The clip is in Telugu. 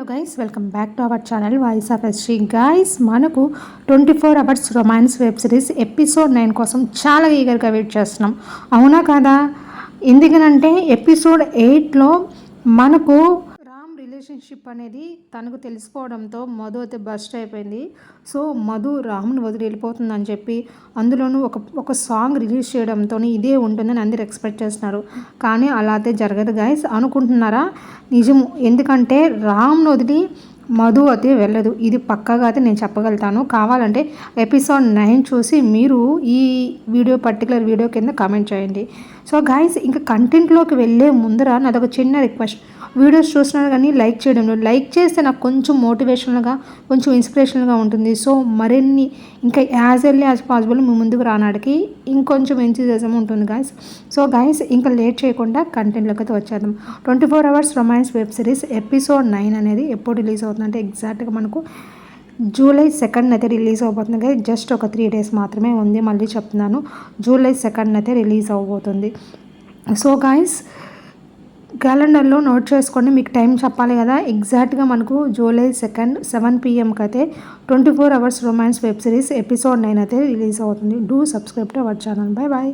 Guys, welcome back to our channel voice of ఎస్ట్రీ. గైస్, మనకు 24 hours romance web series episode 9 కోసం చాలా ఈగర్గా వెయిట్ చేస్తున్నాం. అవునా కాదా? ఎందుకనంటే ఎపిసోడ్ 8లో మనకు రామ్ రిలేషన్షిప్ అనేది తనకు తెలిసిపోవడంతో మధు అయితే బస్ట్ అయిపోయింది. సో మధు రామ్ను వదిలి వెళ్ళిపోతుందని చెప్పి అందులోనూ ఒక సాంగ్ రిలీజ్ చేయడంతో ఇదే ఉంటుందని అందరు ఎక్స్పెక్ట్ చేస్తున్నారు. కానీ అలా అయితే జరగదు గైస్. అనుకుంటున్నారా? నిజం. ఎందుకంటే రామ్ను వదిలి మధు అయితే వెళ్ళదు. ఇది పక్కాగా అయితే నేను చెప్పగలుగుతాను. కావాలంటే ఎపిసోడ్ 9 చూసి మీరు ఈ పర్టికులర్ వీడియో కింద కామెంట్ చేయండి. సో గైస్, ఇంకా కంటెంట్లోకి వెళ్ళే ముందర నాదొక చిన్న రిక్వెస్ట్. వీడియోస్ చూస్తున్నారు కానీ లైక్ చేయడంలో లైక్ చేస్తే నాకు కొంచెం మోటివేషనల్గా, కొంచెం ఇన్స్పిరేషనల్గా ఉంటుంది. సో మరిన్ని ఇంకా యాజ్ ఎర్లీ యాజ్ పాసిబుల్ మీ ముందుకు రానాడికి ఇంకొంచెం ఎంతూజియాజం ఉంటుంది గైస్. సో గైస్, ఇంకా లేట్ చేయకుండా కంటెంట్లోకి అయితే వచ్చేద్దాం. 24 hours romance web series episode 9 అనేది ఎప్పుడు రిలీజ్ అవుతుందంటే ఎగ్జాక్ట్గా మనకు జూలై 2 అయితే రిలీజ్ అవబోతుంది కదా. జస్ట్ ఒక 3 days మాత్రమే ఉంది. మళ్ళీ చెప్తున్నాను, జూలై 2 అయితే రిలీజ్ అవబోతుంది. సో గైస్, క్యాలెండర్లో నోట్ చేసుకోండి. మీకు టైం చెప్పాలి కదా. ఎగ్జాక్ట్గా మనకు జూలై 2 7 PM అయితే 24 hours romance web series episode 9 అయితే రిలీజ్ అవుతుంది. Do subscribe to our channel. Bye bye.